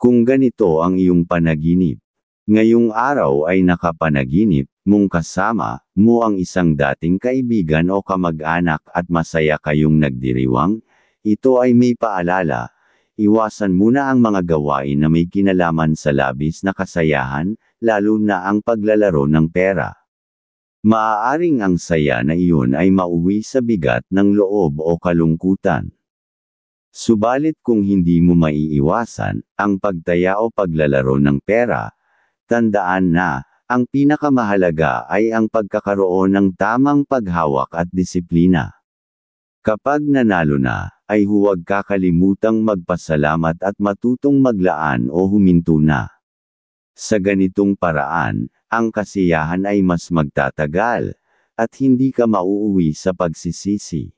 Kung ganito ang iyong panaginip, ngayong araw ay nakapanaginip mong kasama mo ang isang dating kaibigan o kamag-anak at masaya kayong nagdiriwang, ito ay may paalala. Iwasan muna ang mga gawain na may kinalaman sa labis na kasayahan, lalo na ang paglalaro ng pera. Maaaring ang saya na iyon ay mauwi sa bigat ng loob o kalungkutan. Subalit kung hindi mo maiiwasan ang pagtaya o paglalaro ng pera, tandaan na, ang pinakamahalaga ay ang pagkakaroon ng tamang paghawak at disiplina. Kapag nanalo na, ay huwag kakalimutang magpasalamat at matutong maglaan o huminto na. Sa ganitong paraan, ang kasiyahan ay mas magtatagal, at hindi ka mauuwi sa pagsisisi.